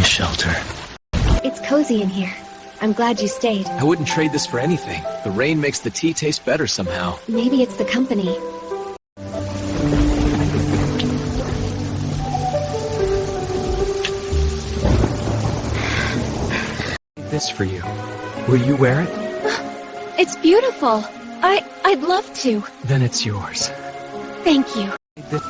a shelter. It's cozy in here. I'm glad you stayed. I wouldn't trade this for anything. The rain makes the tea taste better somehow. Maybe it's the company. This for you. Will you wear it? It's beautiful. I'd love to. Then it's yours. Thank you. This